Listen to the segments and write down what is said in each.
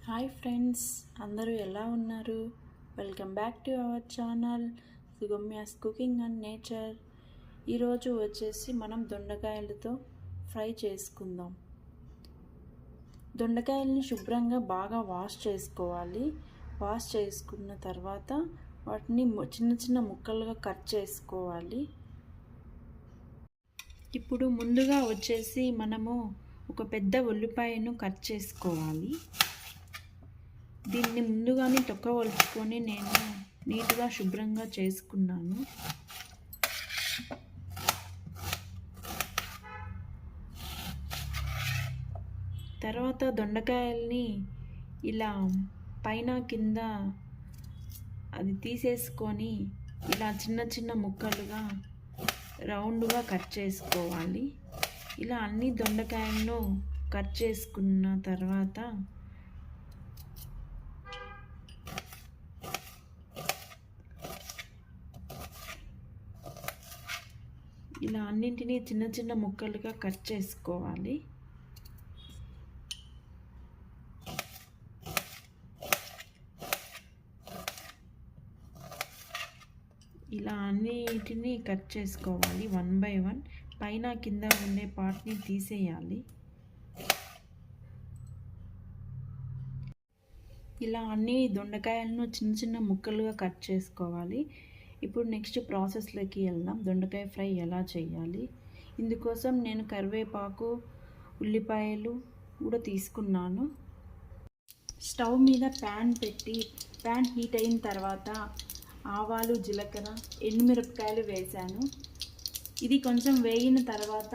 Hi friends, అందరూ ఎలా ఉన్నారు? Welcome back to our channel Sugamya's cooking and nature. ఈరోజు వచ్చేసి మనం దొండకాయలతో ఫ్రై చేసుకుందాం. దొండకాయలని శుభ్రంగా బాగా వాష్ చేసుకోవాలి. వాష్ చేసుకున్న తర్వాత వాటిని చిన్న చిన్న ముక్కలుగా కట్ చేసుకోవాలి. ఇప్పుడు ముందుగా వచ్చేసి మనము ఒక పెద్ద ఉల్లిపాయను కట్ చేసుకోవాలి. దీన్ని ముందుగానే తొక్క వలుచుకొని నేను నీట్గా శుభ్రంగా చేసుకున్నాను. తర్వాత దొండకాయల్ని ఇలా పైన కింద అది తీసేసుకొని ఇలా చిన్న చిన్న ముక్కలుగా రౌండ్గా కట్ చేసుకోవాలి. ఇలా అన్ని దొండకాయలను కట్ చేసుకున్న తర్వాత ఇలా అన్నింటినీ చిన్న చిన్న ముక్కలుగా కట్ చేసుకోవాలి. ఇలా అన్నిటినీ కట్ చేసుకోవాలి 1 by 1. పైన కింద ఉండే పార్ట్ని తీసేయాలి. ఇలా అన్ని దొండకాయలను చిన్న చిన్న ముక్కలుగా కట్ చేసుకోవాలి. ఇప్పుడు నెక్స్ట్ ప్రాసెస్లోకి వెళ్దాం. దొండకాయ ఫ్రై ఎలా చేయాలి? ఇందుకోసం నేను కరివేపాకు, ఉల్లిపాయలు కూడా తీసుకున్నాను. స్టవ్ మీద ప్యాన్ పెట్టి ప్యాన్ హీట్ అయిన తర్వాత ఆవాలు, జీలకర్ర, ఎండుమిరపకాయలు వేసాను. ఇది కొంచెం వేగిన తర్వాత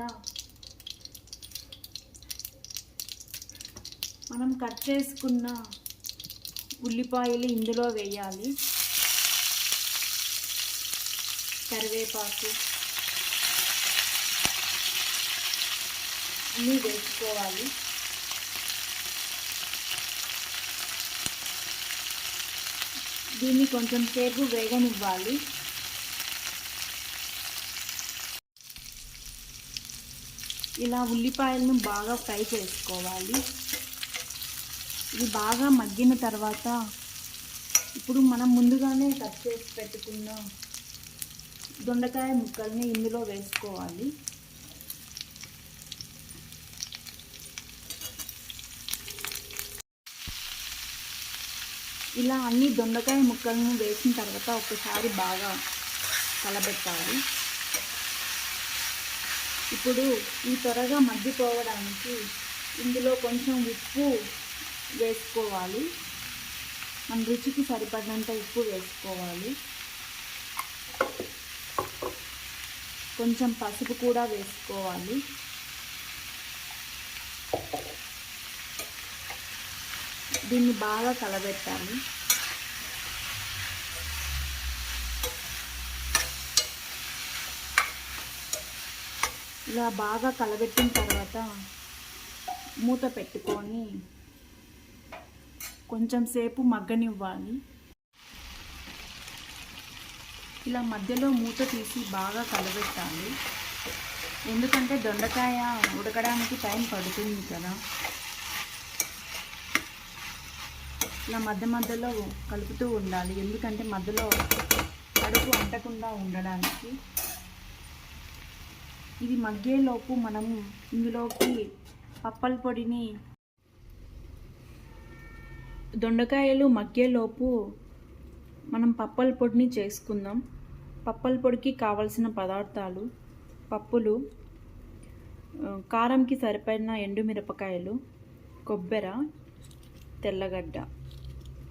మనం కట్ చేసుకున్న ఉల్లిపాయలు ఇందులో వేయాలి. కరివేపాకు అన్నీ వేసుకోవాలి. దీన్ని కొంచెం సేపు వేగనివ్వాలి. ఇలా ఉల్లిపాయలను బాగా ఫ్రై చేసుకోవాలి. ఇది బాగా మగ్గిన తర్వాత ఇప్పుడు మనం ముందుగానే కట్ చేసి పెట్టుకున్న దొండకాయ ముక్కల్ని ఇందులో వేసుకోవాలి. ఇలా అన్ని దొండకాయ ముక్కలను వేసిన తర్వాత ఒకసారి బాగా కలబెట్టాలి. ఇప్పుడు ఈ త్వరగా మగ్గిపోవడానికి ఇందులో కొంచెం ఉప్పు వేసుకోవాలి. మన రుచికి సరిపడినంత ఉప్పు వేసుకోవాలి. కొంచెం పసుపు కూడా వేసుకోవాలి. దీన్ని బాగా కలబెట్టాలి. ఇలా బాగా కలబెట్టిన తర్వాత మూత పెట్టుకొని కొంచెం సేపు మగ్గనివ్వాలి. ఇలా మధ్యలో మూత తీసి బాగా కలబెట్టాలి. ఎందుకంటే దొండకాయ ఉడకడానికి టైం పడుతుంది కదా. ఇలా మధ్యలో కలుపుతూ ఉండాలి. ఎందుకంటే మధ్యలో కడుపు అంటకుండా ఉండడానికి. ఇది మగ్గేలోపు మనము ఇందులోకి పప్పల పొడిని దొండకాయలు మగ్గేలోపు మనం పప్పల పొడిని చేసుకుందాం. పప్పల పొడికి కావలసిన పదార్థాలు: పప్పులు, కారంకి సరిపడిన ఎండుమిరపకాయలు, కొబ్బెర,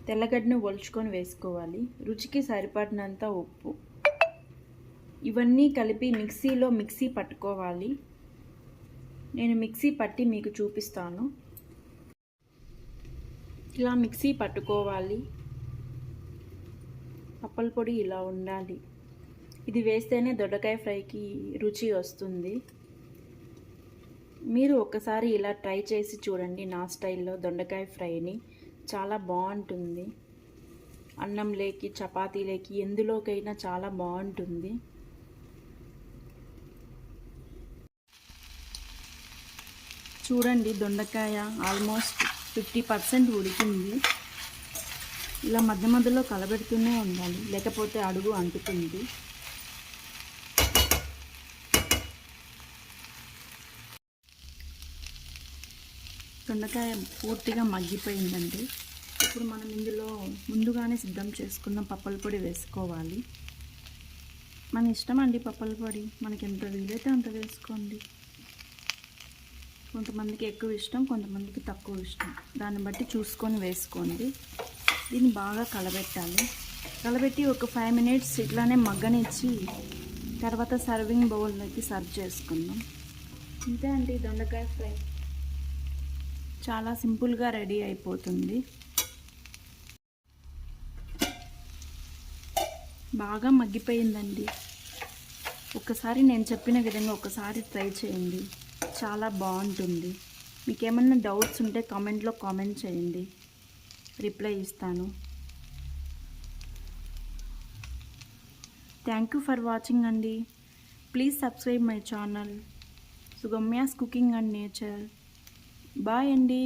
తెల్లగడ్డను ఒలుచుకొని వేసుకోవాలి. రుచికి సరిపడినంత ఉప్పు. ఇవన్నీ కలిపి మిక్సీ పట్టుకోవాలి. నేను మిక్సీ పట్టి మీకు చూపిస్తాను. ఇలా మిక్సీ పట్టుకోవాలి. పప్పల పొడి ఇలా ఉండాలి. ఇది వేస్తేనే దొండకాయ ఫ్రైకి రుచి వస్తుంది. మీరు ఒకసారి ఇలా ట్రై చేసి చూడండి. నా స్టైల్లో దొండకాయ ఫ్రైని చాలా బాగుంటుంది. అన్నంలోకి, చపాతీలోకి, ఎందులోకైనా చాలా బాగుంటుంది. చూడండి, దొండకాయ ఆల్మోస్ట్ 50% ఉడికింది. ఇలా మధ్య మధ్యలో కలబెడుతూనే ఉండాలి, లేకపోతే అడుగు అంటుతుంది. దొండకాయ పూర్తిగా మగ్గిపోయిందండి. ఇప్పుడు మనం ఇందులో ముందుగానే సిద్ధం చేసుకున్న పప్పల పొడి వేసుకోవాలి. మన ఇష్టం అండి, పప్పల పొడి మనకి ఎంత వీలైతే అంత వేసుకోండి. కొంతమందికి ఎక్కువ ఇష్టం, కొంతమందికి తక్కువ ఇష్టం, దాన్ని బట్టి చూసుకొని వేసుకోండి. దీన్ని బాగా కలబెట్టాలి. కలబెట్టి ఒక 5 minutes ఇట్లానే మగ్గనిచ్చి తర్వాత సర్వింగ్ బౌల్లోకి సర్వ్ చేసుకుందాం. అంతే అండి, దొండకాయ ఫ్రై చాలా సింపుల్గా రెడీ అయిపోతుంది. బాగా మగ్గిపోయిందండి. ఒకసారి నేను చెప్పిన విధంగా ఒకసారి ట్రై చేయండి, చాలా బాగుంటుంది. మీకు ఏమన్నా డౌట్స్ ఉంటే కామెంట్లో కామెంట్ చేయండి, రిప్లై ఇస్తాను. థ్యాంక్ యూ ఫర్ వాచింగ్ అండి. Please subscribe my channel Sugamya's cooking and nature. Bye అండి.